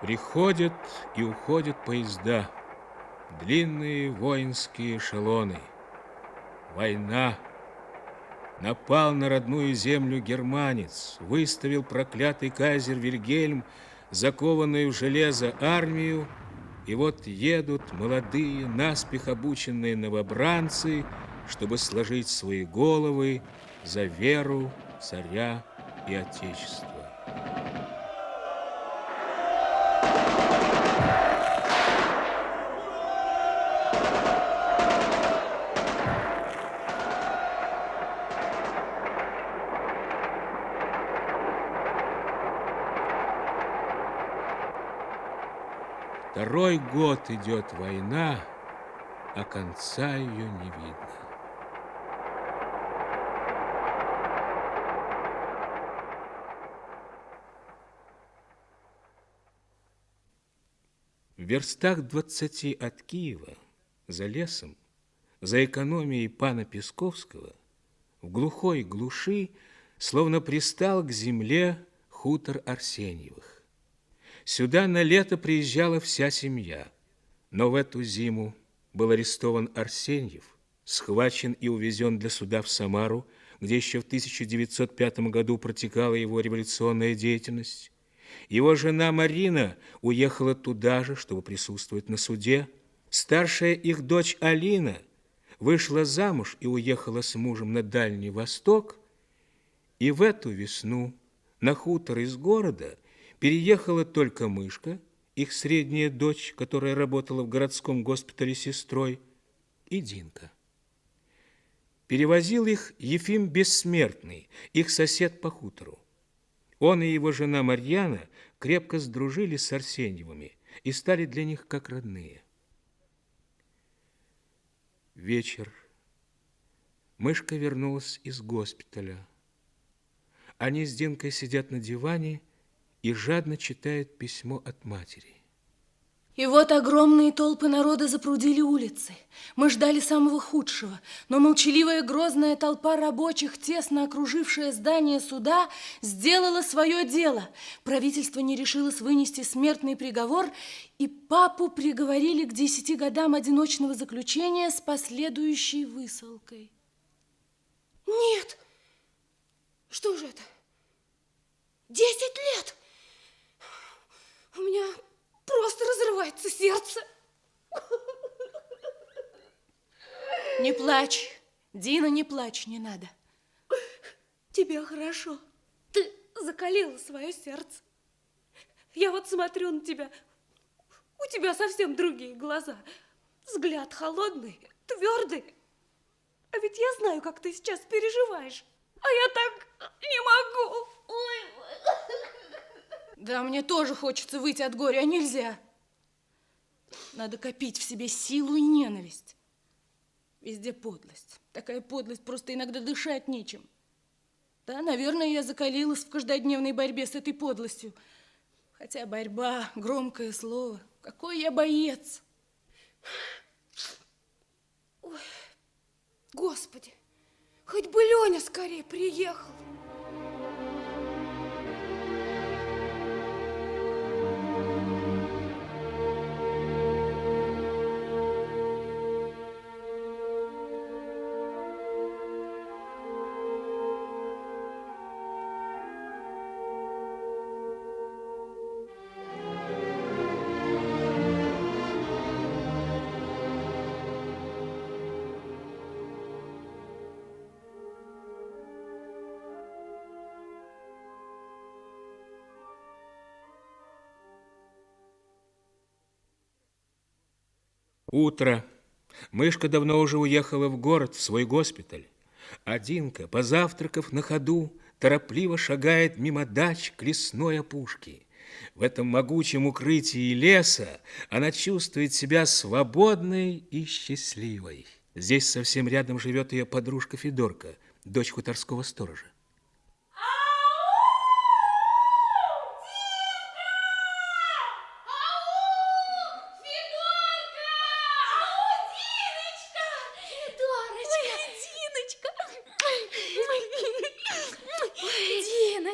Приходят и уходят поезда, длинные воинские эшелоны. Война. Напал на родную землю германец, выставил проклятый кайзер Вильгельм, закованную в железо армию, и вот едут молодые, наспех обученные новобранцы, чтобы сложить свои головы за веру царя и отечества. Второй год идет война, а конца ее не видно. В верстах 20 от Киева, за лесом, за экономией пана Песковского, в глухой глуши, словно пристал к земле хутор Арсеньевых. Сюда на лето приезжала вся семья, но в эту зиму был арестован Арсеньев, схвачен и увезен для суда в Самару, где еще в 1905 году протекала его революционная деятельность. Его жена Марина уехала туда же, чтобы присутствовать на суде. Старшая их дочь Алина вышла замуж и уехала с мужем на Дальний Восток. И в эту весну на хутор из города переехала только Мышка, их средняя дочь, которая работала в городском госпитале сестрой, и Динка. Перевозил их Ефим Бессмертный, их сосед по хутору. Он и его жена Марьяна крепко сдружились с Арсеньевыми и стали для них как родные. Вечер. Мышка вернулась из госпиталя. Они с Динкой сидят на диване и жадно читают письмо от матери. И вот огромные толпы народа запрудили улицы. Мы ждали самого худшего, но молчаливая грозная толпа рабочих, тесно окружившая здание суда, сделала свое дело. Правительство не решилось вынести смертный приговор, и папу приговорили к 10 годам одиночного заключения с последующей высылкой. Нет! Что же это? 10 лет! У меня просто разрывается сердце. Не плачь, Дина, не плачь, не надо. Тебе хорошо. Ты закалила свое сердце. Я вот смотрю на тебя. У тебя совсем другие глаза. Взгляд холодный, твердый. А ведь я знаю, как ты сейчас переживаешь. А я так не могу. Ой. Да, мне тоже хочется выйти от горя, а нельзя. Надо копить в себе силу и ненависть. Везде подлость. Такая подлость, просто иногда дышать нечем. Да, наверное, я закалилась в каждодневной борьбе с этой подлостью. Хотя борьба, громкое слово. Какой я боец. Ой, Господи, хоть бы Леня скорее приехал. Утро. Мышка давно уже уехала в город, в свой госпиталь. А Динка, позавтракав на ходу, торопливо шагает мимо дач к лесной опушке. В этом могучем укрытии леса она чувствует себя свободной и счастливой. Здесь совсем рядом живет ее подружка Федорка, дочь хуторского сторожа.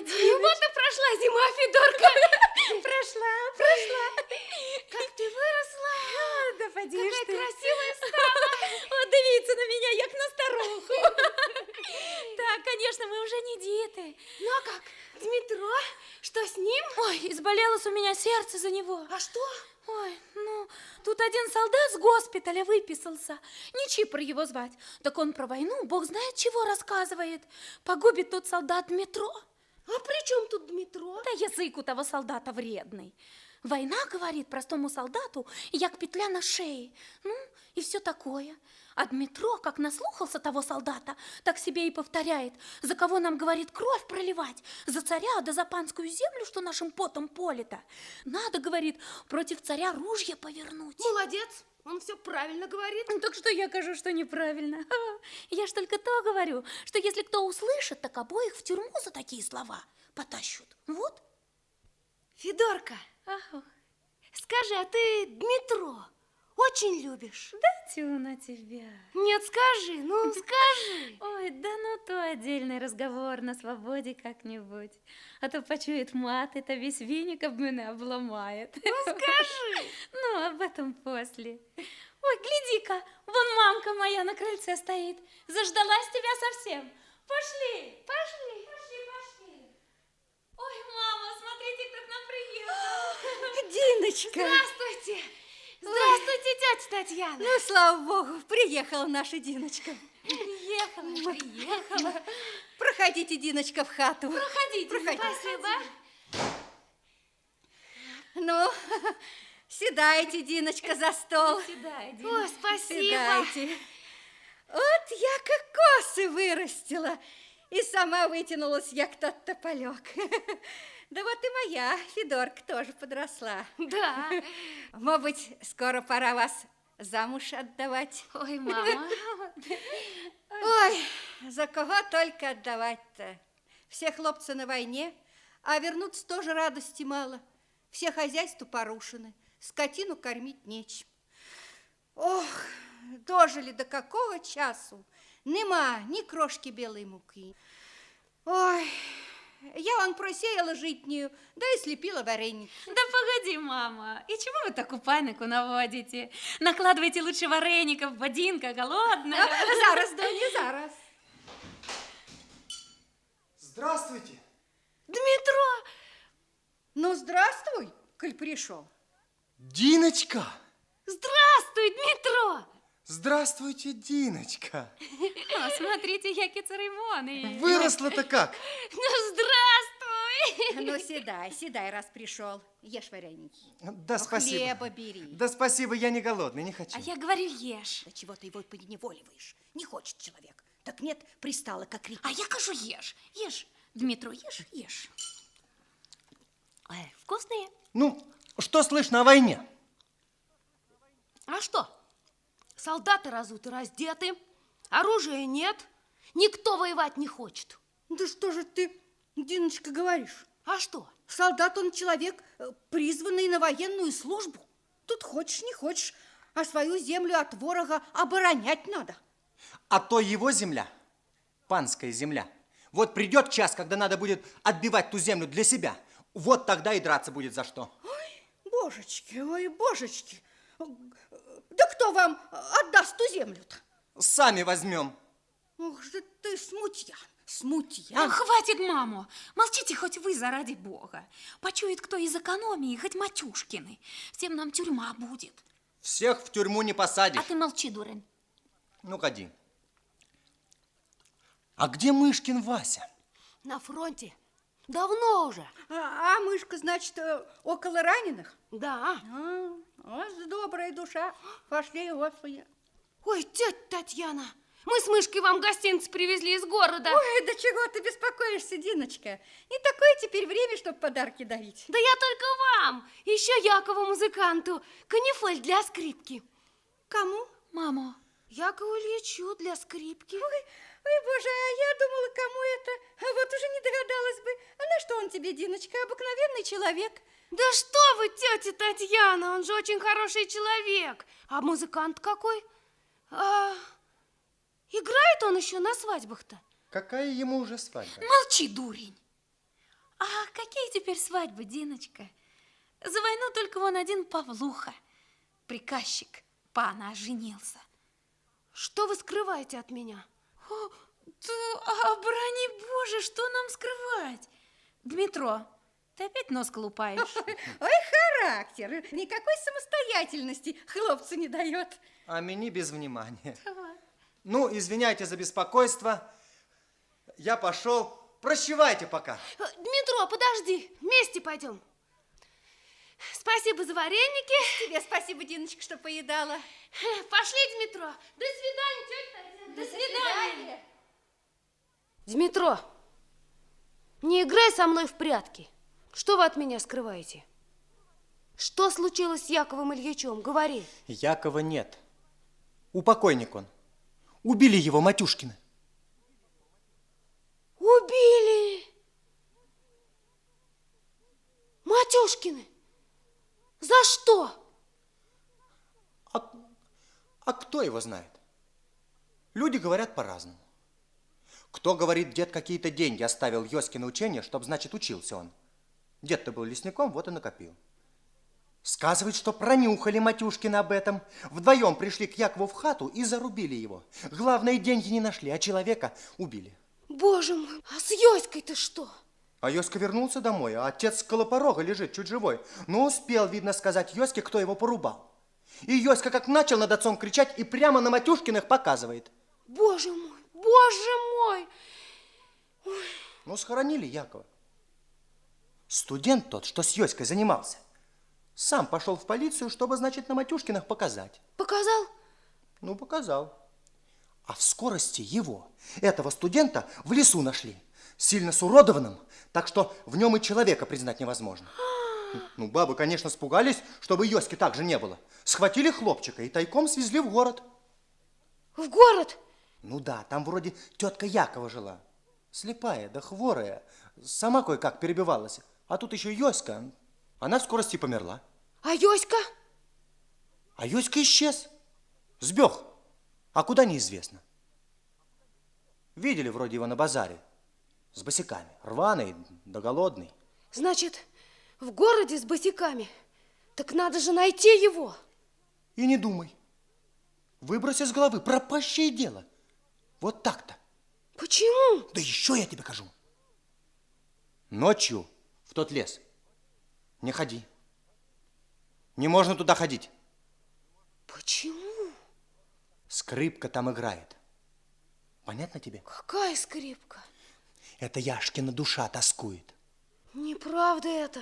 Вот и прошла зима, Федорка. Прошла. ним? Ой, изболелось у меня сердце за него. А что? Ой, ну, тут один солдат с госпиталя выписался. Не Чипр его звать. Так он про войну, бог знает чего рассказывает. Погубит тот солдат метро. А при чем тут Дмитро? Да язык у того солдата вредный. Война, говорит простому солдату, як петля на шее. Ну, и все такое. А Дмитро, как наслухался того солдата, так себе и повторяет. За кого нам, говорит, кровь проливать? За царя, да за панскую землю, что нашим потом полита. Надо, говорит, против царя ружья повернуть. Молодец, он все правильно говорит. Ну, так что я кажу, что неправильно? Я ж только то говорю, что если кто услышит, так обоих в тюрьму за такие слова потащут. Вот. Федорка, Ага. скажи, а ты Дмитро очень любишь? Да тю на тебя. Нет, скажи, ну скажи. Ой, да ну то отдельный разговор на свободе как-нибудь. А то почует мат, это весь веник об меня обломает. Ну скажи. Ну, об этом после. Ой, гляди-ка, вон мамка моя на крыльце стоит. Заждалась тебя совсем. Пошли, пошли, пошли, пошли. Ой, мама, смотрите, кто к нам приехал. Диночка! Здравствуйте. Здравствуйте, тетя Татьяна. Ну, слава богу, приехала наша Диночка. Приехала. Проходите, Диночка, в хату. Проходите. Спасибо. Ну, седайте, Диночка, за стол. Сюда, иди. О, спасибо. Седайте. Вот я кокосы вырастила и сама вытянулась, як тот тополек. Да вот и моя Федорка тоже подросла. Да. Может быть, скоро пора вас замуж отдавать. Ой, мама. Ой, за кого только отдавать-то? Все хлопцы на войне, а вернуться тоже радости мало. Все хозяйства порушены, скотину кормить нечем. Ох, дожили до какого часу? Нема ни крошки белой муки. Ой, я вон просеяла житнюю, да и слепила вареники. Да погоди, мама, и чего вы такую панику наводите? Накладывайте лучше вареников, Бодинка голодная. Зараз, Доня, зараз. Здравствуйте. Дмитро. Ну, здравствуй, коль пришел. Диночка. Здравствуй, Дмитро. Здравствуйте, Диночка. О, смотрите, яки церемонии. Выросла-то как? Ну, здравствуй. Ну, седай, раз пришел. Ешь вареники. Да, спасибо. Хлеба бери. Да, спасибо, я не голодный, не хочу. А я говорю, ешь. Да чего ты его поневоливаешь? Не хочет человек. Так нет, пристала, как репить. А я кажу, ешь, ешь. Дмитро, ешь, ешь. Ой, вкусные. Ну, что слышно о войне? А что? Солдаты разуты, раздеты, оружия нет, никто воевать не хочет. Да что же ты, Диночка, говоришь? А что? Солдат он человек, призванный на военную службу. Тут хочешь, не хочешь, а свою землю от ворога оборонять надо. А то его земля, панская земля. Вот придет час, когда надо будет отбивать ту землю для себя. Вот тогда и драться будет за что. Ой, божечки. Да кто вам отдаст ту землю-то? Сами возьмем. Ох же ты смутьян. Ну, хватит, маму. Молчите хоть вы, заради бога. Почует кто из экономии, хоть Матюшкины. Всем нам тюрьма будет. Всех в тюрьму не посадишь. А ты молчи, дурень. Ну, ходи. А где Мышкин Вася? На фронте. Давно уже. А мышка, значит, около раненых? Да. Вот добрая душа. Пошли, Господи. Ой, тетя Татьяна, мы с Мышкой вам гостинцы привезли из города. Ой, да чего ты беспокоишься, Диночка? Не такое теперь время, чтобы подарки дарить. Да я только вам, еще Якову музыканту, канифоль для скрипки. Кому? Мама. Якову Ильичу для скрипки. Ой, боже, а я думала, кому это? А вот уже не догадалась бы. А на что он тебе, Диночка? Обыкновенный человек. Да что вы, тетя Татьяна, он же очень хороший человек. А музыкант какой? Играет он еще на свадьбах-то? Какая ему уже свадьба? Молчи, дурень. А какие теперь свадьбы, Диночка? За войну только вон один Павлуха, приказчик пана, женился. Что вы скрываете от меня? Да, оборони Боже, что нам скрывать? Дмитро, Ты опять нос колупаешь. Ой, характер. Никакой самостоятельности хлопцу не дает. А мне без внимания. Ну, извиняйте за беспокойство. Я пошел. Прощавайте пока. Дмитро, подожди, вместе пойдем. Спасибо за вареники. Тебе спасибо, Диночка, что поедала. Пошли, Дмитро. До свидания, тетя Татьяна. До свидания. Дмитро, не играй со мной в прятки. Что вы от меня скрываете? Что случилось с Яковом Ильичем? Говори. Якова нет. Упокойник он. Убили его Матюшкины. Убили! Матюшкины! За что? А кто его знает? Люди говорят по-разному. Кто говорит, дед какие-то деньги оставил Йоське на учение, чтоб, значит, учился он. Дед-то был лесником, вот и накопил. Сказывает, что пронюхали Матюшкины об этом. Вдвоем пришли к Якову в хату и зарубили его. Главное, деньги не нашли, а человека убили. Боже мой, а с Йоськой-то что? А Йоська вернулся домой, а отец около порога лежит, чуть живой. Но успел, видно, сказать Йоське, кто его порубал. И Йоська как начал над отцом кричать и прямо на Матюшкиных показывает. Боже мой, боже мой! Ну, схоронили Якова. Студент тот, что с Йоськой занимался, сам пошел в полицию, чтобы, значит, на Матюшкиных показать. Показал? Ну, показал. А в скорости его, этого студента, в лесу нашли. Сильно суродованным, так что в нем и человека признать невозможно. Ну, бабы, конечно, испугались, чтобы Йоськи так же не было. Схватили хлопчика и тайком свезли в город. В город? Ну да, там вроде тетка Якова жила. Слепая, да хворая. Сама кое-как перебивалась. А тут еще Йоська. Она в скорости померла. А Йоська? А Йоська исчез. Сбег. А куда неизвестно. Видели вроде его на базаре. С босиками. Рваный да голодный. Значит, в городе с босиками. Так надо же найти его. И не думай. Выбрось из головы пропащее дело. Вот так-то. Почему? Да еще я тебе кажу. Ночью в тот лес не ходи. Не можно туда ходить. Почему? Скрипка там играет. Понятно тебе? Какая скрипка? Это Яшкина душа тоскует. Неправда это.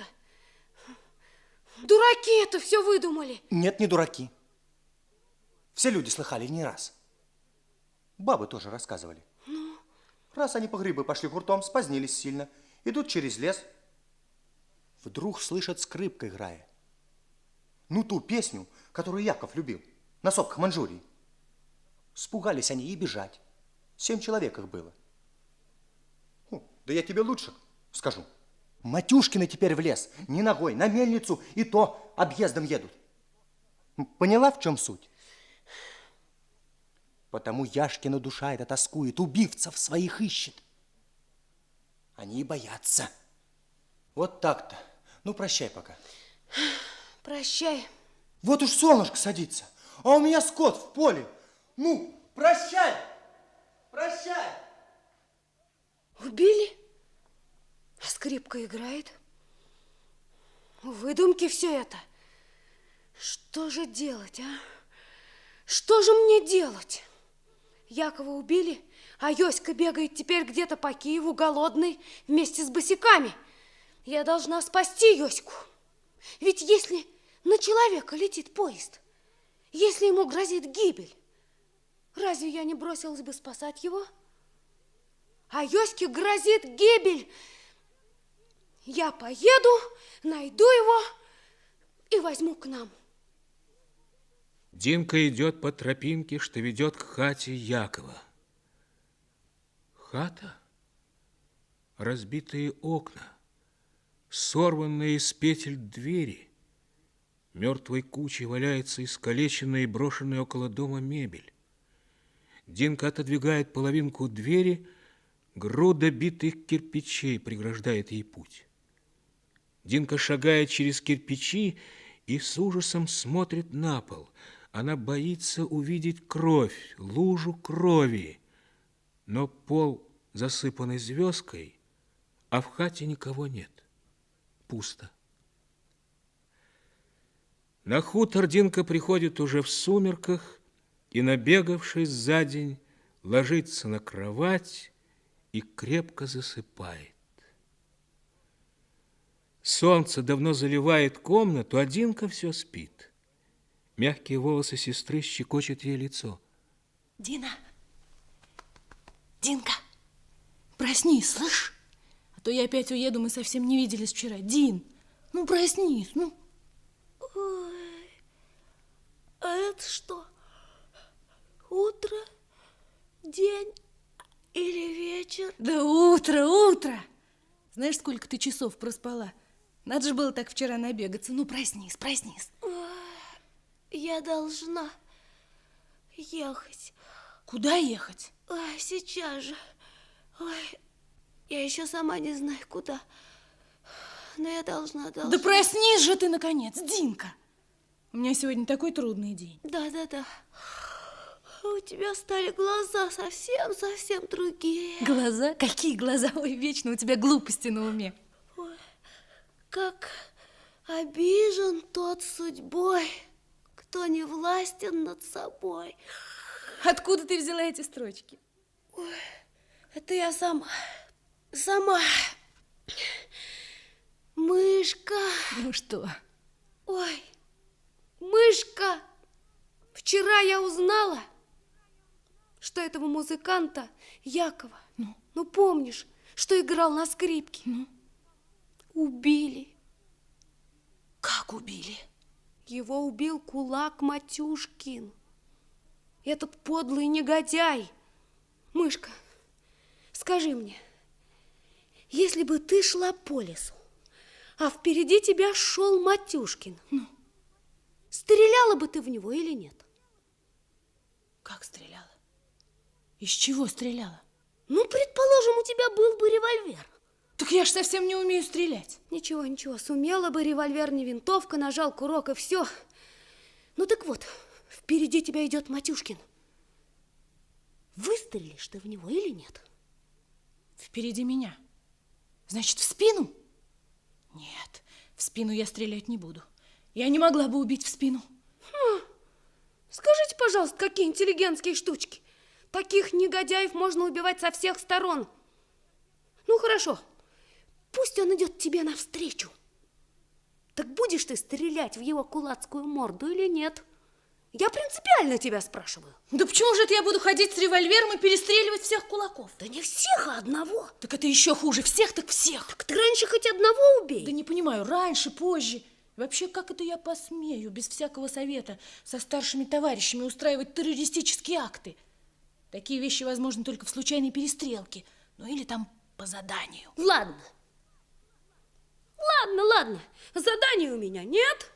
Дураки это все выдумали. Нет, не дураки. Все люди слыхали не раз. Бабы тоже рассказывали. Раз они по грибы пошли хуртом, спозднились сильно. Идут через лес. Вдруг слышат, скрипка играет. Ну, ту песню, которую Яков любил. На сопках Манчжурии. Спугались они и бежать. 7 человек их было. Да я тебе лучше скажу. Матюшкины теперь в лес. Не ногой, на мельницу, и то объездом едут. Поняла, в чем суть? Потому Яшкина душа эта тоскует, убивцев своих ищет. Они и боятся. Вот так-то. Ну, прощай пока. Прощай. Вот уж солнышко садится, а у меня скот в поле. Ну, прощай! Прощай! Убили? А скрипка играет? Выдумки все это. Что же делать, а? Что же мне делать? Якова убили, а Йоська бегает теперь где-то по Киеву голодный вместе с босиками. Я должна спасти Йоську. Ведь если на человека летит поезд, если ему грозит гибель, разве я не бросилась бы спасать его? А Йоське грозит гибель. Я поеду, найду его и возьму к нам. Динка идет по тропинке, что ведет к хате Якова. Хата? Разбитые окна, сорванные из петель двери. Мертвой кучей валяется искалеченная и брошенная около дома мебель. Динка отодвигает половинку двери, груда битых кирпичей преграждает ей путь. Динка шагает через кирпичи и с ужасом смотрит на пол. Она боится увидеть кровь, лужу крови. Но пол засыпанный звездкой, а в хате никого нет. пусто. На хутор Динка приходит уже в сумерках и, набегавшись за день, ложится на кровать и крепко засыпает. Солнце давно заливает комнату, а Динка все спит. Мягкие волосы сестры щекочут ей лицо. Дина! Динка! Проснись, слышь? А то я опять уеду, мы совсем не виделись вчера. Дин, ну проснись, ну. Ой, а это что? Утро, день или вечер? Да утро, утро! Знаешь, сколько ты часов проспала? Надо же было так вчера набегаться. Ну, проснись, проснись. Я должна ехать. Куда ехать? Ой, сейчас же. Ой, я еще сама не знаю, куда. Но я должна. Да проснись же ты, наконец, Динка! У меня сегодня такой трудный день. Да. У тебя стали глаза совсем другие. Глаза? Какие глаза? Ой, вечно у тебя глупости на уме. Ой, как обижен тот судьбой, кто не властен над собой. Откуда ты взяла эти строчки? Ой, это я сама. Мышка. Ну что? Ой, мышка. Вчера я узнала, что этого музыканта Якова, ну помнишь, что играл на скрипке, убили. Как убили? Его убил кулак Матюшкин. Этот подлый негодяй. Мышка, скажи мне, если бы ты шла по лесу, а впереди тебя шел Матюшкин, стреляла бы ты в него или нет? Как стреляла? Из чего стреляла? Ну, предположим, у тебя был бы револьвер. Так я ж совсем не умею стрелять. Ничего, сумела бы, револьвер не винтовка, нажал курок и все. Ну так вот, впереди тебя идет Матюшкин. Выстрелишь ты в него или нет? Впереди меня. Значит, в спину? Нет, в спину я стрелять не буду. Я не могла бы убить в спину. Скажите, пожалуйста, какие интеллигентские штучки. Таких негодяев можно убивать со всех сторон. Ну, хорошо. Пусть он идет тебе навстречу. Так будешь ты стрелять в его кулацкую морду или нет? Я принципиально тебя спрашиваю. Да почему же это я буду ходить с револьвером и перестреливать всех кулаков? Да не всех, а одного. Так это еще хуже. Всех так всех. Так ты раньше хоть одного убей. Да не понимаю, раньше, позже. Вообще, как это я посмею без всякого совета со старшими товарищами устраивать террористические акты? Такие вещи возможны только в случайной перестрелке. Ну или там по заданию. Ладно, заданий у меня нет.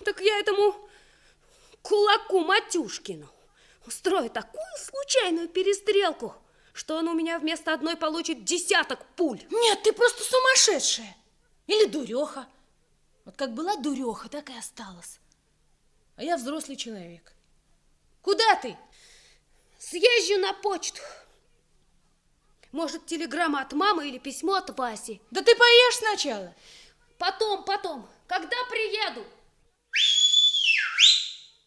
Так я этому кулаку Матюшкину устрою такую случайную перестрелку, что он у меня вместо одной получит 10 пуль. Нет, ты просто сумасшедшая. Или дуреха. Вот как была дуреха, так и осталась. А я взрослый человек. Куда ты? Съезжу на почту. Может, телеграмма от мамы или письмо от Васи. Да ты поешь сначала. Потом, когда приеду.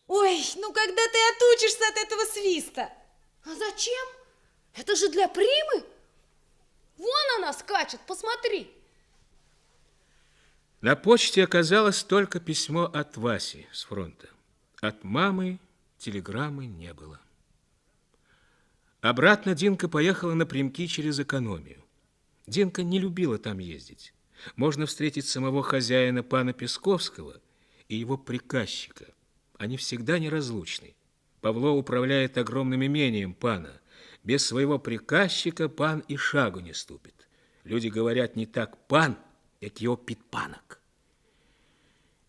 Ой, ну когда ты отучишься от этого свиста? А зачем? Это же для Примы. Вон она скачет, посмотри. На почте оказалось только письмо от Васи с фронта. От мамы телеграммы не было. Обратно Динка поехала напрямки через экономию. Динка не любила там ездить. Можно встретить самого хозяина пана Песковского и его приказчика. Они всегда неразлучны. Павло управляет огромным имением пана. Без своего приказчика пан и шагу не ступит. Люди говорят не так пан, как его підпанок.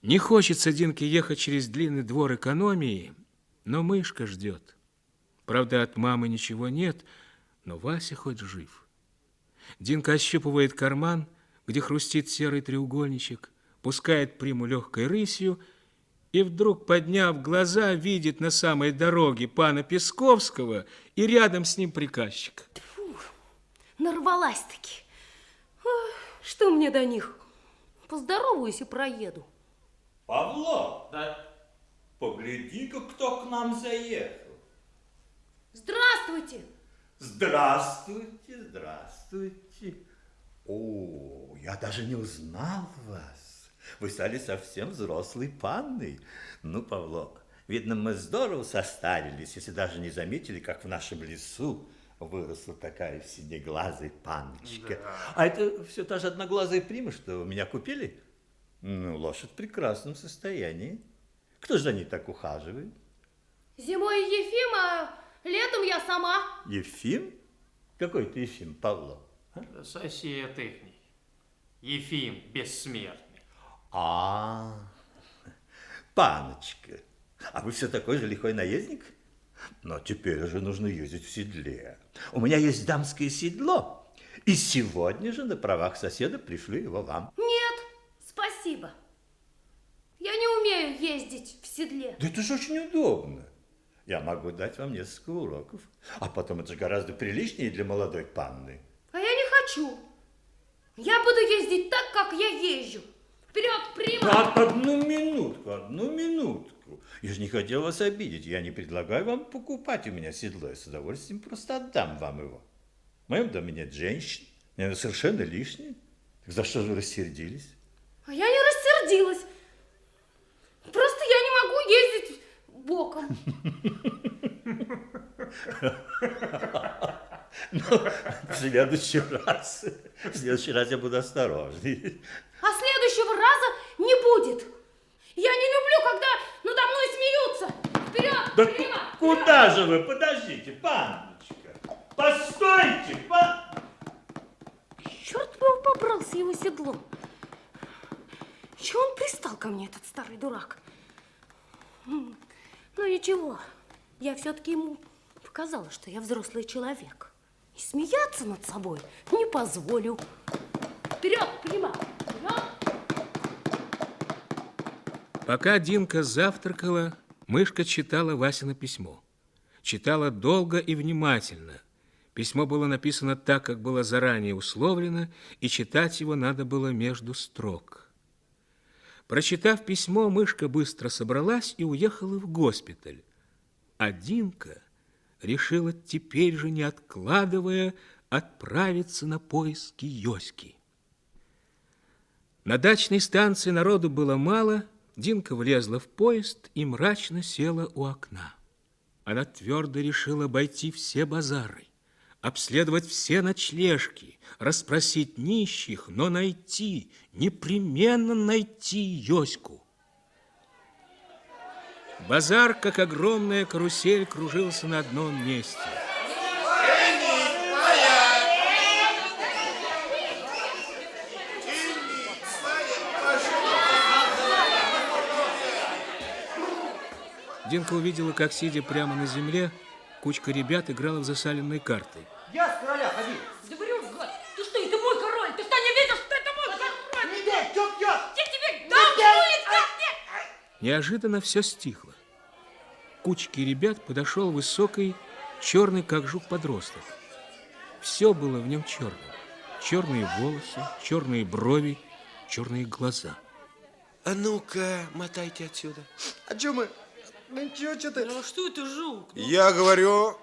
Не хочется Динке ехать через длинный двор экономии, но мышка ждет. Правда, от мамы ничего нет, но Вася хоть жив. Динка ощупывает карман, где хрустит серый треугольничек, пускает Приму легкой рысью и вдруг, подняв глаза, видит на самой дороге пана Песковского и рядом с ним приказчик. Нарвалась-таки. Ой, что мне до них? Поздороваюсь и проеду. Павло, да погляди-ка, кто к нам заехал. Здравствуйте! Здравствуйте, здравствуйте. О, я даже не узнал вас. Вы стали совсем взрослой панной. Ну, Павло, видно, мы здорово состарились, если даже не заметили, как в нашем лесу выросла такая синеглазая панночка. Да. А это все та же одноглазая прима, что меня купили? Ну, лошадь в прекрасном состоянии. Кто же за ней так ухаживает? Зимой Ефим, а летом я сама. Ефим? Какой ты Ефим, Павло? Да сосед ихний. Ефим бессмертный. Паночка, а вы все такой же лихой наездник? Но теперь уже нужно ездить в седле. У меня есть дамское седло, и сегодня же на правах соседа пришлю его вам. Нет, спасибо. Я не умею ездить в седле. Да это же очень удобно. Я могу дать вам несколько уроков, а потом это же гораздо приличнее для молодой панны. А я не хочу. Я буду ездить так, как я езжу. Вперед, прима! Одну минутку. Я же не хотел вас обидеть. Я не предлагаю вам покупать у меня седло. Я с удовольствием просто отдам вам его. В моем доме нет женщин. Оно совершенно лишнее. Так за что же вы рассердились? А я не рассердилась. Просто я не могу ездить боком. В следующий раз я буду осторожней. А следующего раза не будет. Я не люблю, когда надо мной смеются. Вперед, Да прима! куда же вы? Подождите, панночка. Постойте, Черт бы его побрал с его седлом. Чего он пристал ко мне, этот старый дурак? Ну ничего, я все-таки ему показала, что я взрослый человек. И смеяться над собой не позволю. Вперед, прима! Вперед! Пока Динка завтракала, мышка читала Васино письмо. Читала долго и внимательно. Письмо было написано так, как было заранее условлено, и читать его надо было между строк. Прочитав письмо, мышка быстро собралась и уехала в госпиталь. А Динка решила теперь же, не откладывая, отправиться на поиски Йоськи. На дачной станции народу было мало. Динка влезла в поезд и мрачно села у окна. Она твердо решила обойти все базары, обследовать все ночлежки, расспросить нищих, но найти, непременно найти Йоську. Базар, как огромная карусель, кружился на одном месте. Динка увидела, как, сидя прямо на земле, кучка ребят играла в засаленные карты. Я с короля ходил. Да врешь, гад! Ты что, это мой король? Ты что, не видишь, что это мой король? Не дай, чё пьёт? Я тебе дам, будет, как нет! Неожиданно все стихло. К кучке ребят подошел высокий, черный, как жук, подросток. Все было в нем черным. Черные волосы, черные брови, черные глаза. А ну-ка, мотайте отсюда. А чё мы? Ну чё ты? Ну что это жук? Я говорю,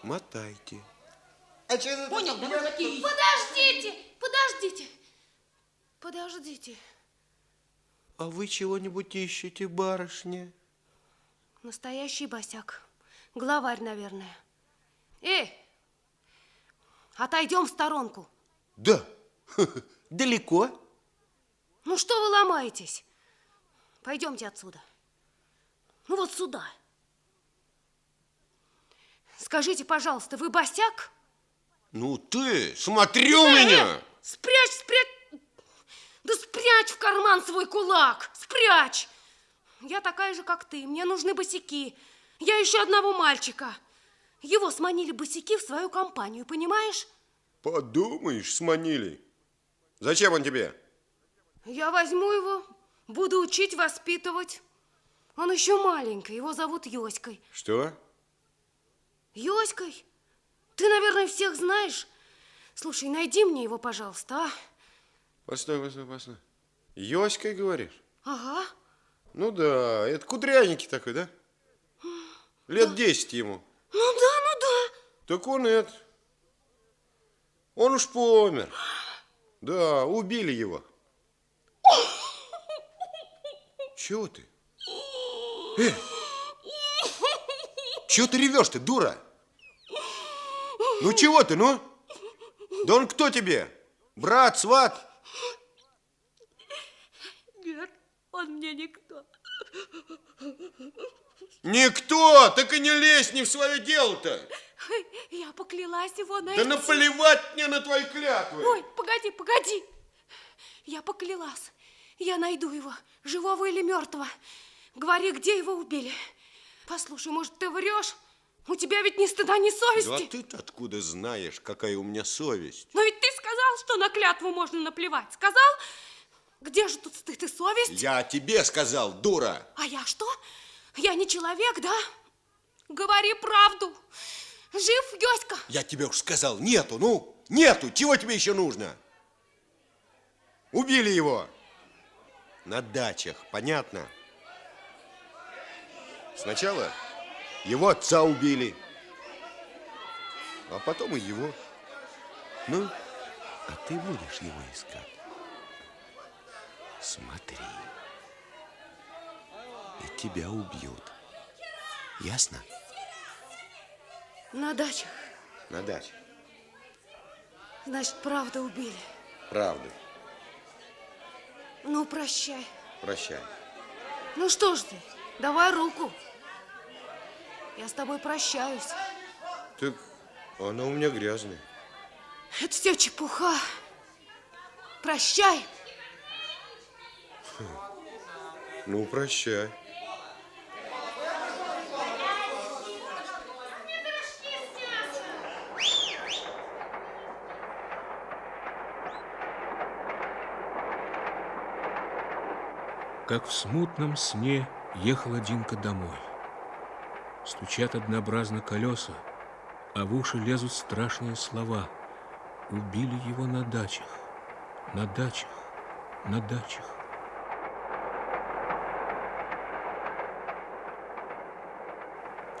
мотайте. А чё это? Понял, да вы какие? Подождите, подождите, подождите. А вы чего-нибудь ищете, барышня? Настоящий босяк. Главарь, наверное. Эй, отойдем в сторонку. Да, далеко. Ну что вы ломаетесь? Пойдемте отсюда. Ну вот сюда. Скажите, пожалуйста, вы босяк? Ну ты, смотри у меня. Спрячь, спрячь. Да спрячь в карман свой кулак. Спрячь. Я такая же, как ты. Мне нужны босяки. Я ищу одного мальчика. Его сманили босяки в свою компанию, понимаешь? Подумаешь, сманили. Зачем он тебе? Я возьму его, буду учить, воспитывать. Он еще маленький, его зовут Йоськой. Что? Постой, постой, постой. Йоськой, говоришь? Ага. Ну да, это кудряненький такой, да? Лет 10 ему. Ну да. Так он это... Он уж помер. Да, убили его. Чего ты? Чего ты ревешь-то, дура? Ну чего ты, ну? Да он кто тебе? Брат, сват? Нет, он мне никто. Никто! Так и не лезь не в свое дело-то! Я поклялась его найти. Да наплевать мне на твои клятвы! Ой, погоди. Я поклялась. Я найду его, живого или мертвого. Говори, где его убили. Послушай, может, ты врешь? У тебя ведь ни стыда, ни совести. Да ты-то откуда знаешь, какая у меня совесть? Но ведь ты сказал, что на клятву можно наплевать. Сказал? Где же тут стыд и совесть? Я тебе сказал, дура! А я что? Я не человек, да? Говори правду. Жив Йоська? Я тебе уж сказал, нету, ну, нету. Чего тебе еще нужно? Убили его. На дачах, понятно? Сначала его отца убили, а потом и его. Ну, а ты будешь его искать. Смотри. И тебя убьют. Ясно? На дачах. На даче. Значит, правда убили. Правда. Ну, прощай. Прощай. Ну что ж ты, давай руку. Я с тобой прощаюсь. Так она у меня грязная. Это все чепуха. Прощай. Ну, прощай. Как в смутном сне ехала Динка домой. Стучат однообразно колеса, а в уши лезут страшные слова. Убили его на дачах, на дачах, на дачах.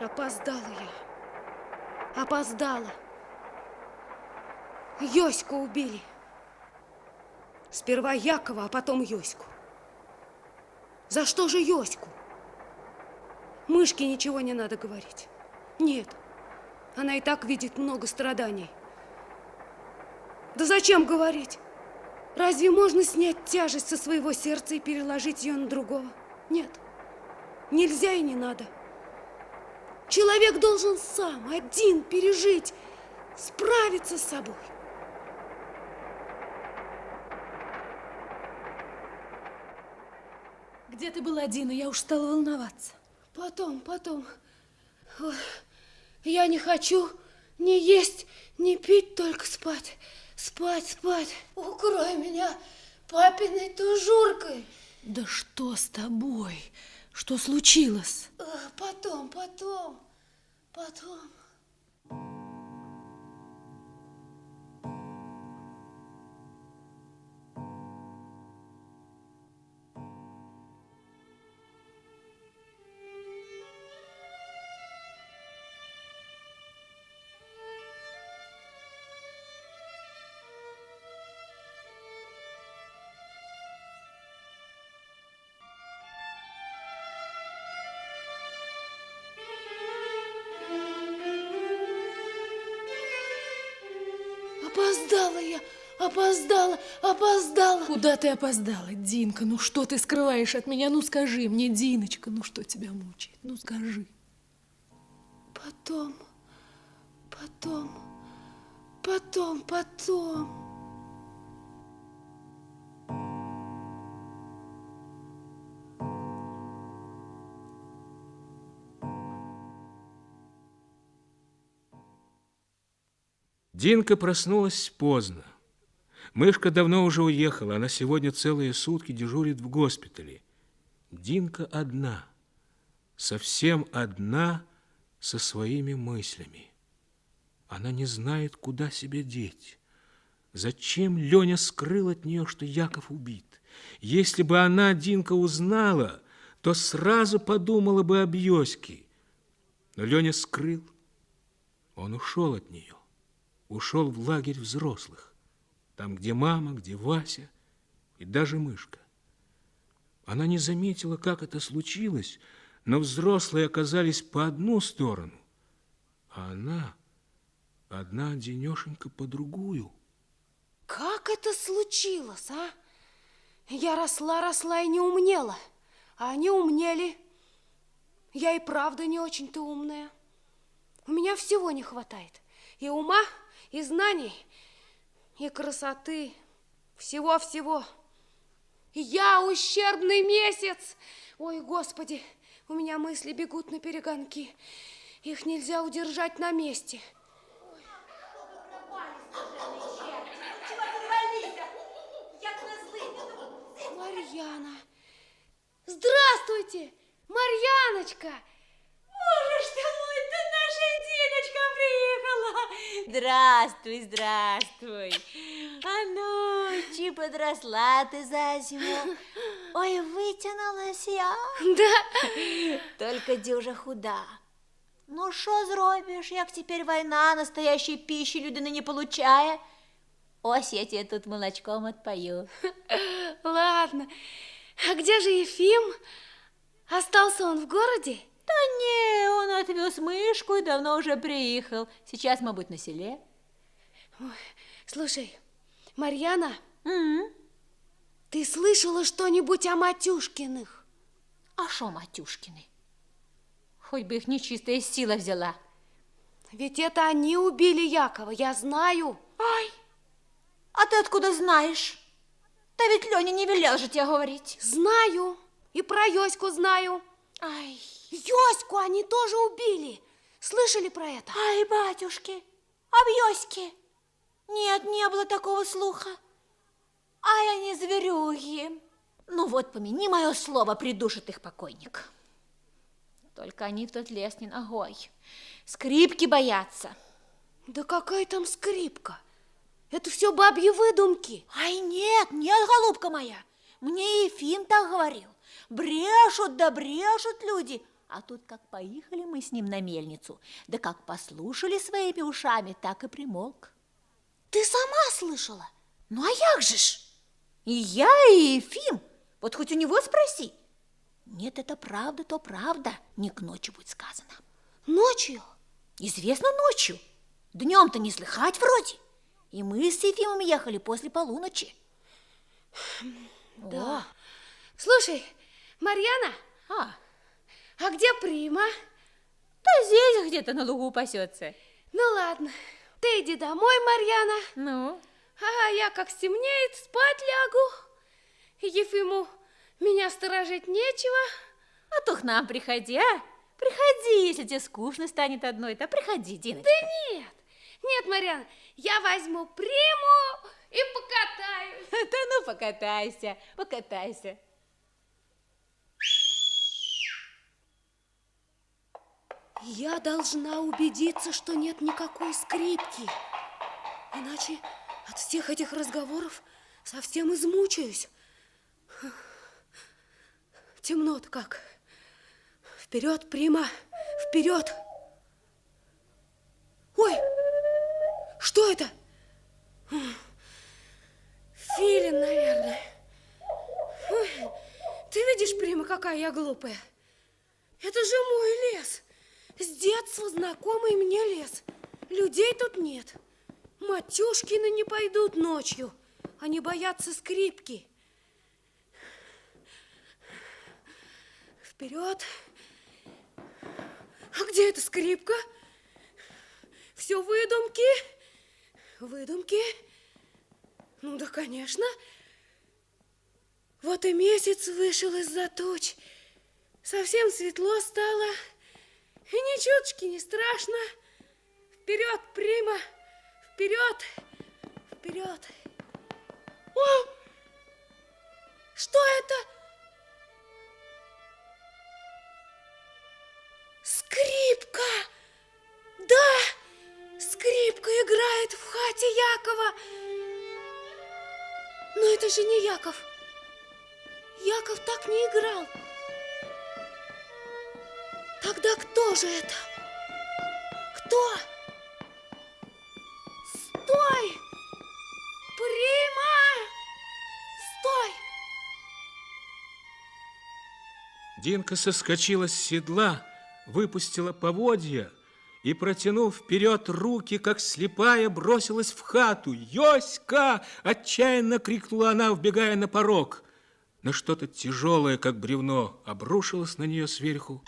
Опоздала я. Опоздала. Йоську убили. Сперва Якова, а потом Йоську. За что же Йоську? Мышке ничего не надо говорить. Нет, она и так видит много страданий. Да зачем говорить? Разве можно снять тяжесть со своего сердца и переложить ее на другого? Нет, нельзя и не надо. Человек должен сам, один, пережить, справиться с собой. Где ты была, Дина? Я уж стала волноваться. Потом. Ой, я не хочу ни есть, ни пить, только спать. Спать. Укрой меня папиной тужуркой. Да что с тобой? Что случилось? Потом. Опоздала я, опоздала. Куда ты опоздала, Динка? Ну что ты скрываешь от меня? Ну скажи мне, Диночка, ну что тебя мучает? Ну скажи. Потом. Динка проснулась поздно. Мышка давно уже уехала, она сегодня целые сутки дежурит в госпитале. Динка одна, совсем одна со своими мыслями. Она не знает, куда себя деть. Зачем Леня скрыл от нее, что Яков убит? Если бы она, Динка, узнала, то сразу подумала бы об Йоське. Но Леня скрыл. Он ушел от нее. Ушел в лагерь взрослых. Там, где мама, где Вася и даже Мышка. Она не заметила, как это случилось, но взрослые оказались по одну сторону, а она одна-одинешенька по другую. Как это случилось, а? Я росла и не умнела, а они умнели. Я и правда не очень-то умная. У меня всего не хватает. И ума, и знаний, и красоты. Всего-всего. И я ущербный месяц. Ой, Господи, у меня мысли бегут на перегонки. Их нельзя удержать на месте. Марьяна. Здравствуйте, Марьяночка. Боже ж ты мой, ты наша Диночка приехала. Здравствуй, здравствуй. А ночи подросла ты за зиму. Ой, вытянулась я. Да. Только дюжа худа. Ну, що зробиш, як теперь война, настоящей пищи людина не получая? Ось я тебе тут молочком отпою. Ладно. А где же Ефим? Остался он в городе? Да не, он отвез Мышку и давно уже приехал. Сейчас, мабуть, на селе. Ой, слушай, Марьяна, М? ты слышала что-нибудь о Матюшкиных? А шо Матюшкины? Хоть бы их нечистая сила взяла. Ведь это они убили Якова, я знаю. Ай, а ты откуда знаешь? Да ведь Леня не велел же тебе говорить. Знаю. И про Йоську знаю. Ай, Йоську они тоже убили. Слышали про это? ай, батюшки, а в Йоське? Нет, не было такого слуха. Ай, они зверюги. Ну вот, помяни мое слово, придушит их покойник. Только они в тот лес не ногой. Скрипки боятся. Да какая там скрипка? Это все бабьи выдумки. Ай, нет, нет, голубка моя. Мне Ефим так говорил. Брешут, да брешут люди. А тут как поехали мы с ним на мельницу, да как послушали своими ушами, так и примолк. Ты сама слышала? Ну а як же ж? И я, и Ефим. Вот хоть у него спроси. Нет, это правда, то правда. Не к ночи будет сказано. Ночью? Известно, ночью. Днем-то не слыхать вроде. И мы с Ефимом ехали после полуночи. Да. Слушай, Марьяна, а где Прима? Да здесь где-то на лугу пасется. Ну ладно, ты иди домой, Марьяна. Ну? А я как стемнеет, спать лягу. Ефиму меня сторожить нечего. А то к нам приходи, а? Приходи, если тебе скучно станет одной-то. Приходи, Диночка. Да нет, Марьяна, я возьму Приму и покатаюсь. Да ну покатайся, покатайся. Я должна убедиться, что нет никакой скрипки. Иначе от всех этих разговоров совсем измучаюсь. Темно-то как. Вперед, Прима, вперед! Ой, что это? Филин, наверное. Ой, ты видишь, Прима, какая я глупая? Это же мой лес. С детства знакомый мне лес. Людей тут нет. Матюшкины не пойдут ночью. Они боятся скрипки. Вперед. А где эта скрипка? Все выдумки. Выдумки. Ну да, конечно. Вот и месяц вышел из-за туч. Совсем светло стало. И ни чуточки не страшно. Вперед, Прима. Вперед. Вперед. О! Что это? Скрипка! Да, скрипка играет в хате Якова. Но это же не Яков. Яков так не играл. Тогда кто же это? Кто? Стой! Прима! Стой! Динка соскочила с седла, выпустила поводья и, протянув вперед руки, как слепая, бросилась в хату. «Йоська!» – отчаянно крикнула она, вбегая на порог. Но что-то тяжелое, как бревно, обрушилось на нее сверху.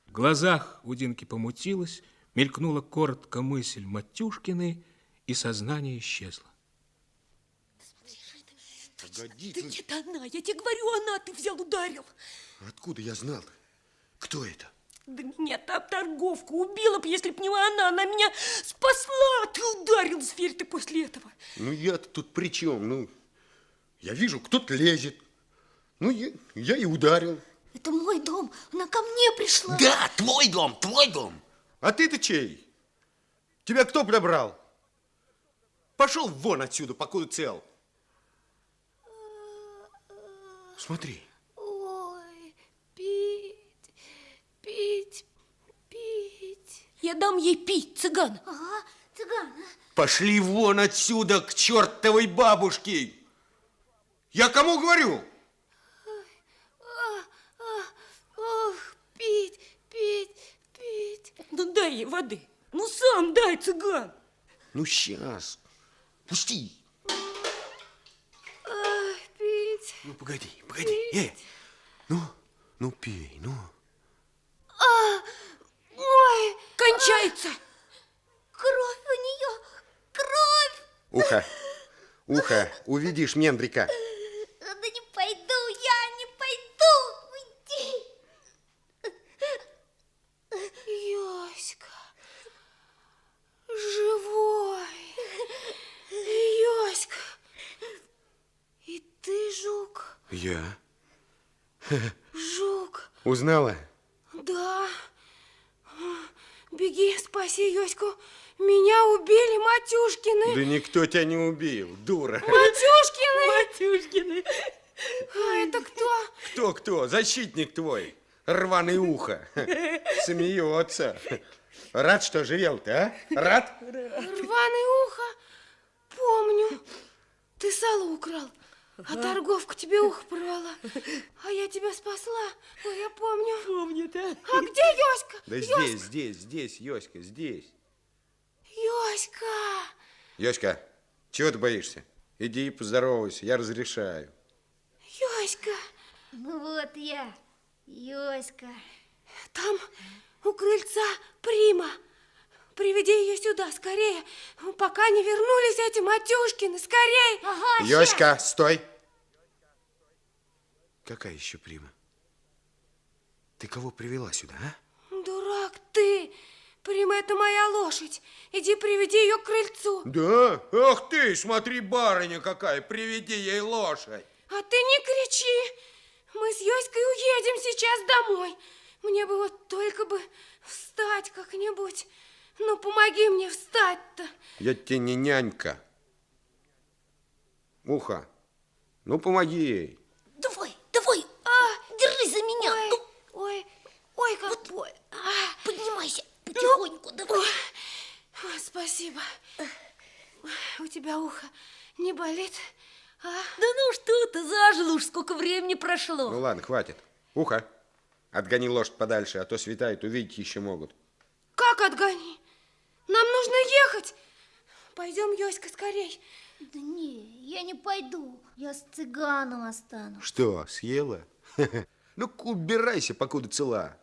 В глазах у Динки помутилось, мелькнула коротко мысль Матюшкины, и сознание исчезло. Погоди, Да нет, она, я тебе говорю, она, ты взял, ударил. откуда я знал? Кто это? Да меня там торговка убила бы, если б не она меня спасла. Ты ударил зверь ты после этого. Ну, я-то тут при чем? Ну, я вижу, кто-то лезет. Ну, я и ударил. Это мой дом, она ко мне пришла. Да, твой дом, твой дом. А ты-то чей? Тебя кто подобрал? Пошел вон отсюда, покуда цел. Смотри. Ой, пить, пить, пить. Я дам ей пить, цыган. Ага, цыган. Пошли вон отсюда к чертовой бабушке. Я кому говорю? Ох, пить, пить, пить. Ну дай ей воды. Ну сам дай, цыган. Ну, сейчас. Пусти. Ах, пить. Ну, погоди, ну, пей, ну. Ой, кончается. Кровь у нее, кровь. Ухо, увидишь Мендрика. Да не пойду, я не пойду. Уйди. Йоська, живой. Йоська, и ты жук, Я? жук. Узнала? Да. Беги, спаси Йоську. Меня убили Матюшкины. Да никто тебя не убил, дура. Матюшкины. Матюшкины. А это кто? Кто? Защитник твой, рваное ухо. Смеется. Рад, что живел-то, а? Рад? Рваное ухо. Помню. Ты сало украл, а торговка тебе ухо порвала. А я тебя спасла. Ой, я помню. Помню, да. А где Йоська? Да здесь, Йоська, здесь. Йоська. Йоська, чего ты боишься? Иди и поздоровайся, я разрешаю. Йоська. Ну вот я, Йоська. Там у крыльца Прима. Приведи ее сюда, скорее, пока не вернулись эти Матюшкины, скорее. Ага, Йоська, стой! Какая еще Прима? Ты кого привела сюда, а? Дурак ты. Прима, это моя лошадь. Иди приведи ее к крыльцу. Да? Ах ты, смотри, барыня какая, приведи ей лошадь. А ты не кричи. Мы с Йоськой уедем сейчас домой. Мне бы вот только бы встать как-нибудь. Ну, помоги мне встать-то. Я тебе не нянька. Ухо, ну помоги ей. Давай, держись за меня. Ой, Ну, ой, как боль. поднимайся потихоньку, давай. Ой, спасибо. У тебя ухо не болит? А? Да ну что ты, зажил уж, сколько времени прошло. Ну ладно, хватит. Ухо, отгони лошадь подальше, а то светает, увидеть еще могут. Как отгони? Нам нужно ехать. Пойдем, Йоська, скорей. Да не, я не пойду. Я с цыганом останусь. Что, съела? Ну, убирайся, покуда цела.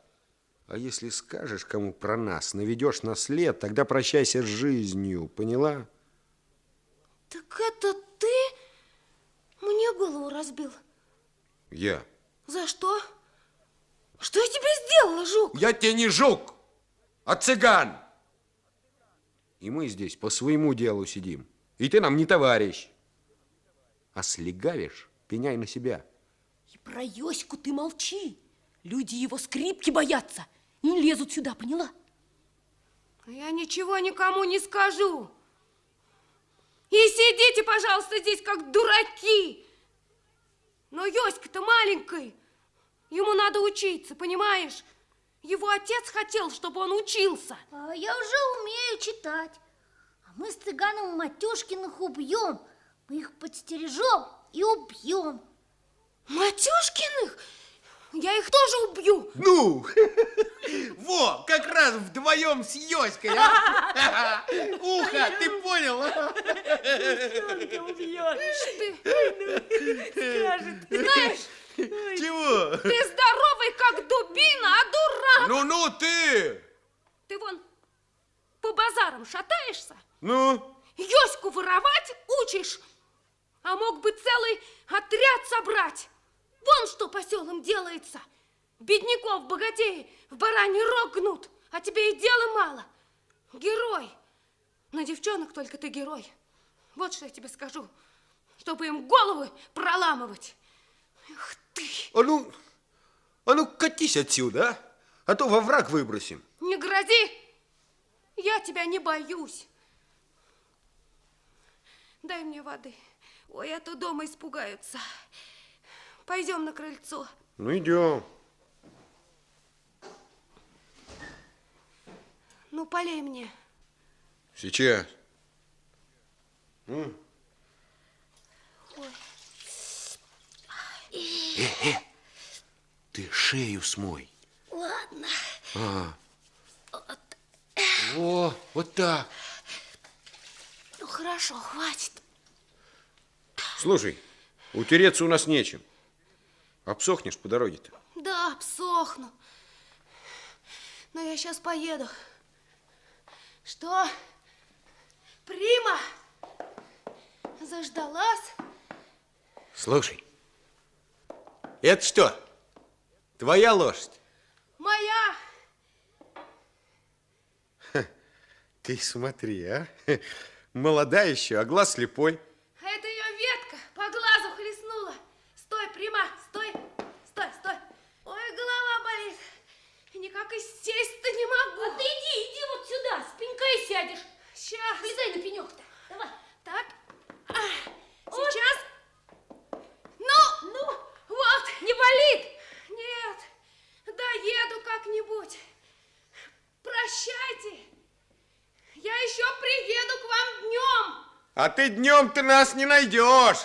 А если скажешь кому про нас, наведешь на след, тогда прощайся с жизнью, поняла? Так это ты мне голову разбил? Я. За что? Что я тебе сделала, жук? Я тебе не жук, а цыган. И мы здесь по своему делу сидим. И ты нам не товарищ. А слегавишь, пеняй на себя. И про Йоську ты молчи. Люди его скрипки боятся и не лезут сюда, поняла? Я ничего никому не скажу. И сидите, пожалуйста, здесь, как дураки. Но Йоська-то маленький. Ему надо учиться, понимаешь? Его отец хотел, чтобы он учился. А я уже умею читать. А мы с цыганом Матюшкиных убьем. Мы их подстережем и убьем. Матюшкиных? Я их тоже убью. Ну, во, как раз вдвоем с Йоськой, а? Уха, ты понял, а? Знаешь, Чего? ты здоровый, как дубина, а дурак. Ну, ты! Ты вон по базарам шатаешься, Ну? Йоську воровать учишь, а мог бы целый отряд собрать. Вон что по селам делается. Бедняков богатеи в бараний рог гнут, а тебе и дела мало. Герой. На девчонок только ты герой. Вот что я тебе скажу, чтобы им головы проламывать. Эх ты! А ну, катись отсюда, а то во враг выбросим. Не грози! Я тебя не боюсь. Дай мне воды. Ой, а то дома испугаются. Пойдем на крыльцо. Ну, идем. Ну, полей мне. Сейчас. Ты шею смой. Ладно. О, вот так. Ну, хорошо, хватит. Слушай, утереться у нас нечем. Обсохнешь по дороге-то. Да, обсохну. Но я сейчас поеду. Что? Прима? Заждалась? Слушай, это что? Твоя лошадь? Моя. Ты смотри, а? Молодая еще, а глаз слепой. А это ее ветка по глазу хлестнула. Стой, Прима, стой. Стой, стой. Ой, голова болит. Никак и сесть-то не могу. А ты иди вот сюда, с пенькой сядешь. Сейчас. Слезай на пенек-то. Давай. Так. Сейчас. Ну, вот. Не болит? Нет, доеду как-нибудь. Прощайте. Я еще приеду к вам днем. А ты днем-то нас не найдешь.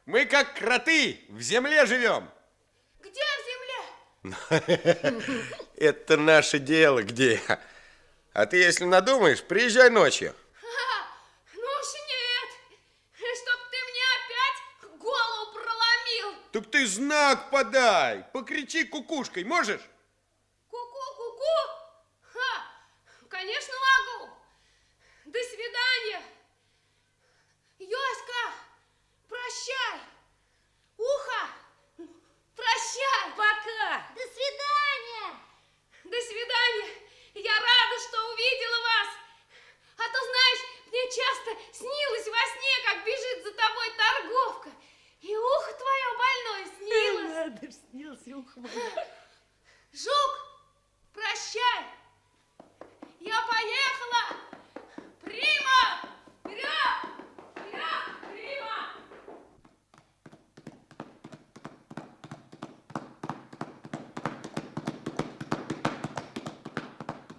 Мы как кроты в земле живем. Где в земле? Это наше дело, где. А ты, если надумаешь, приезжай ночью. Ну уж нет. Чтоб ты мне опять голову проломил. Так ты знак подай. Покричи кукушкой, можешь? Ку-ку-ку-ку. Ха, конечно могу. До свидания. Йоська, прощай. Ухо, прощай. Пока. До свидания. До свидания. Я рада, что увидела вас. А то, знаешь, мне часто снилось во сне, как бежит за тобой торговка. И ухо твое больное снилось. Надо ж снился ухо мое. Жук, прощай. Я поехала. Прима! Вперед! Вперед! Прима!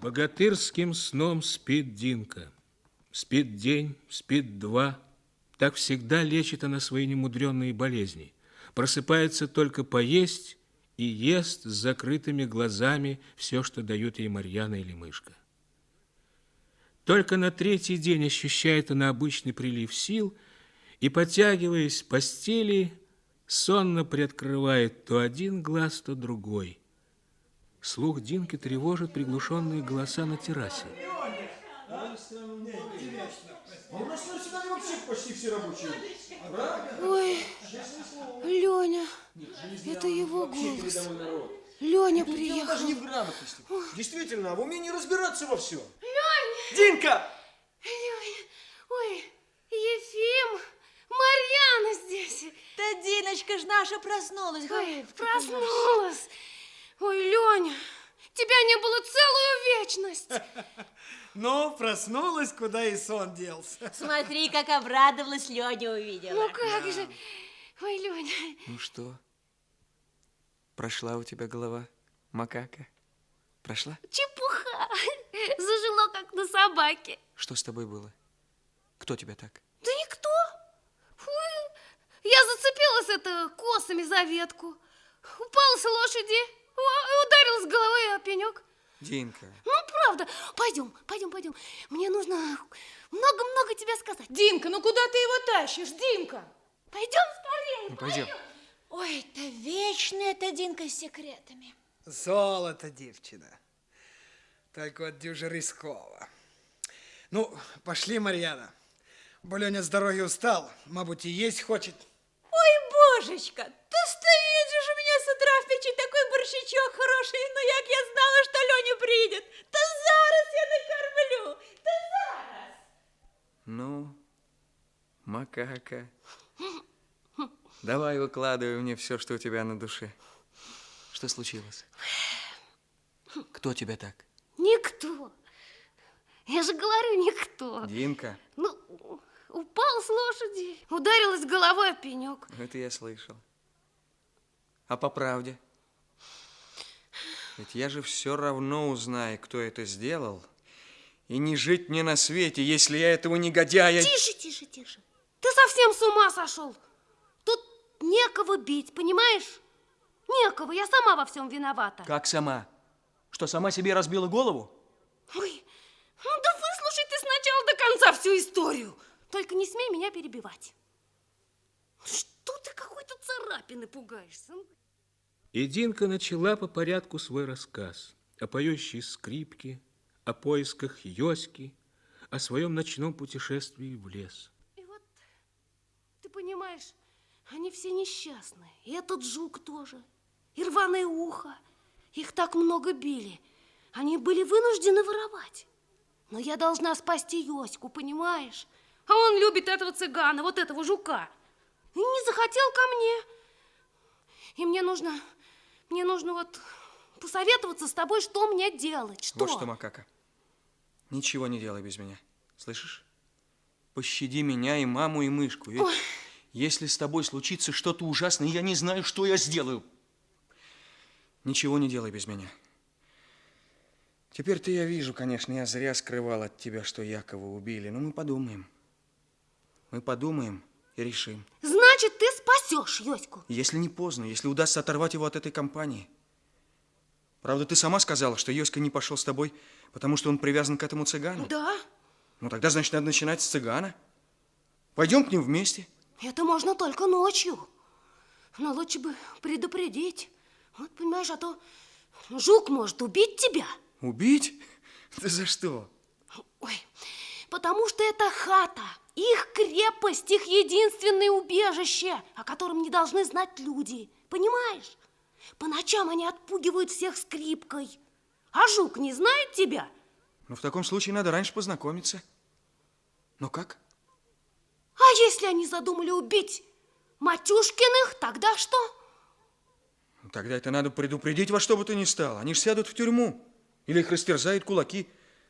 Богатырским сном спит Динка. Спит день, спит два. Так всегда лечит она свои немудренные болезни. Просыпается только поесть и ест с закрытыми глазами все, что дают ей Марьяна или мышка. Только на третий день ощущает она обычный прилив сил и, потягиваясь в постели, сонно приоткрывает то один глаз, то другой. Слух Динки тревожит приглушенные голоса на террасе. Ой, Леня, это его голос. Леня приехал. Даже не в грамотности. Действительно, в умении разбираться во всем. Леня! Динка! Леня! Ой, Ефим! Марьяна здесь! Да Диночка ж наша проснулась. Ой, проснулась! Ой, Леня, тебя не было целую вечность! Ну, проснулась, куда и сон делся. Смотри, как обрадовалась, Леня увидела. Ну как же, ой, Леня. Ну что, прошла у тебя голова, макака? Прошла? Чепуха. Зажило, как на собаке. Что с тобой было? Кто тебя так? Да никто. Фу, я зацепилась косами за ветку. Упала с лошади и ударилась головой о пенек. Динка. Ну, правда. Пойдем. Мне нужно много-много тебе сказать. Динка, ну куда ты его тащишь, Динка? Пойдем скорее. Ну, пойдем. Ой, это вечная эта Динка с секретами. Золото, девчина. Только вот дюже рисково. Ну, пошли, Марьяна. Бо Леня с дороги устал, мабуть, и есть хочет. Ой, божечка, то стоит же ж у меня с утра в печи такой борщичок хороший, ну як я знала, что Леня придет, то зараз я накормлю, то зараз. Ну, макака, давай выкладывай мне все, что у тебя на душе. Что случилось? Кто тебя так? Никто. Я же говорю, никто. Динка. Ну, упал с лошади, ударилась головой о пенек. Это я слышал. А по правде? Ведь я же все равно узнаю, кто это сделал. И не жить мне на свете, если я этого негодяя... Тише. Ты совсем с ума сошел. Тут некого бить, понимаешь? Некого, я сама во всем виновата. Как сама? Что, сама себе разбила голову? Ой, ну да выслушай ты сначала до конца всю историю. Только не смей меня перебивать. Что ты какой-то царапины пугаешься? И Динка начала по порядку свой рассказ о поющей скрипке, о поисках Йоськи, о своем ночном путешествии в лес. И вот, ты понимаешь, они все несчастные. И этот жук тоже, и рваное ухо. Их так много били. Они были вынуждены воровать. Но я должна спасти Йоську, понимаешь? А он любит этого цыгана, вот этого жука. И не захотел ко мне. И мне нужно вот посоветоваться с тобой, что мне делать. Что? Вот что, макака, ничего не делай без меня, слышишь? Пощади меня и маму, и мышку. Ведь если с тобой случится что-то ужасное, я не знаю, что я сделаю. Ничего не делай без меня. Теперь-то я вижу, конечно, я зря скрывал от тебя, что Якова убили. Но мы подумаем. Мы подумаем и решим. Значит, ты спасешь Йоську. Если не поздно, если удастся оторвать его от этой компании. Правда, ты сама сказала, что Йоська не пошел с тобой, потому что он привязан к этому цыгану. Да. Ну тогда, значит, надо начинать с цыгана. Пойдем к ним вместе. Это можно только ночью. Но лучше бы предупредить. Вот, понимаешь, а то жук может убить тебя. Убить? Да за что? Ой, потому что это хата, их крепость, их единственное убежище, о котором не должны знать люди. Понимаешь? По ночам они отпугивают всех скрипкой. А жук не знает тебя? Ну, в таком случае надо раньше познакомиться. Ну как? А если они задумали убить Матюшкиных, тогда что? Тогда это надо предупредить во что бы то ни стало. Они же сядут в тюрьму. Или их растерзают кулаки.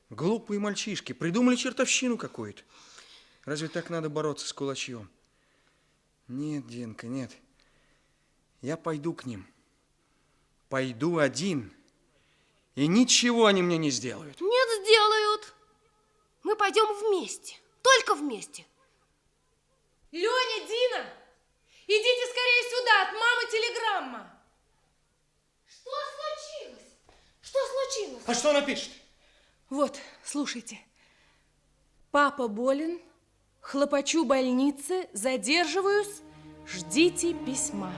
Глупые мальчишки. Придумали чертовщину какую-то. Разве так надо бороться с кулачьем? Нет, Динка, нет. Я пойду к ним. Пойду один. И ничего они мне не сделают. Нет, сделают. Мы пойдем вместе. Только вместе. Леня, Дина, идите скорее сюда, от мамы телеграмма. Что случилось? Что случилось? А что она пишет? Вот, слушайте. Папа болен, хлопочу больницы, задерживаюсь, ждите письма.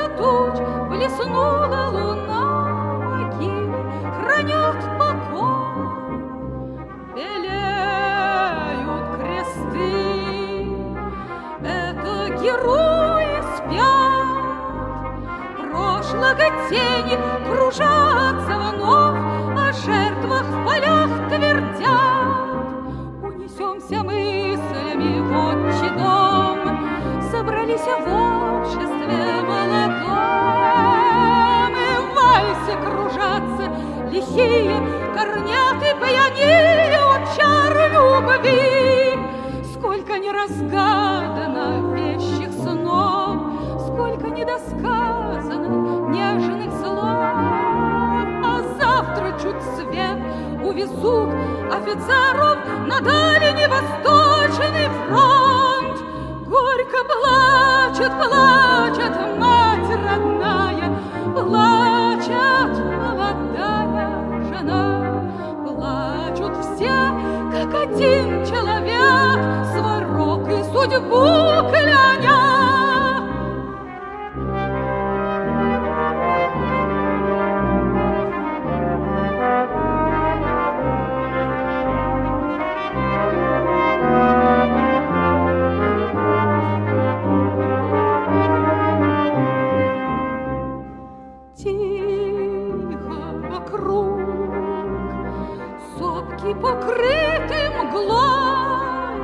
из-за туч блеснула луна, могилы хранят покой. Белеют кресты, это герои спят. Прошлого тени кружатся вновь, о жертвах в полях твердят. Унесемся мыслями в отчий дом, собрались в обществе молодом, и в вальсе кружатся лихие корняты пьянее от чар любви. Сколько не разгадано вещих снов, сколько недосказано нежных слов. А завтра чуть свет увезут офицеров на дальний восточный фронт. Горько плачет, плачет мать родная, плачет молодая жена. Плачут все, как один человек, сварог и судьбу кляня. Покрыты мглой,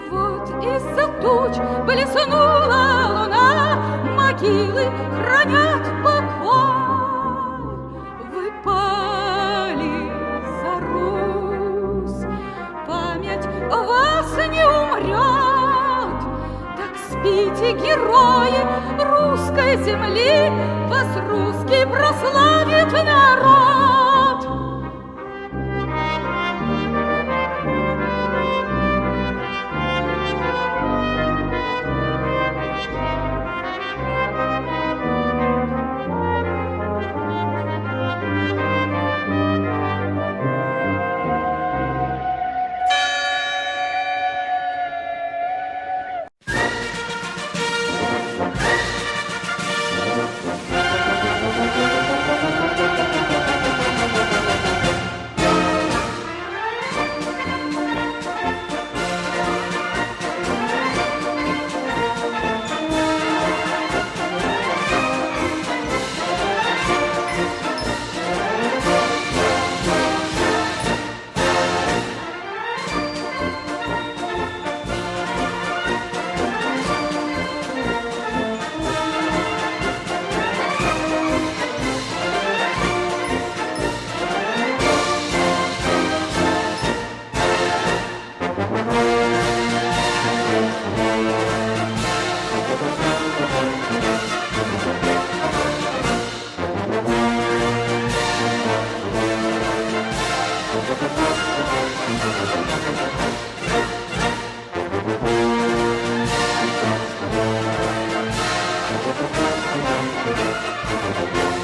вот из-за туч блеснула луна, могилы хранят покой. Вы пали за Русь, память о вас не умрет. Так спите, герои русской земли, вас русский прославит народ. Thank you.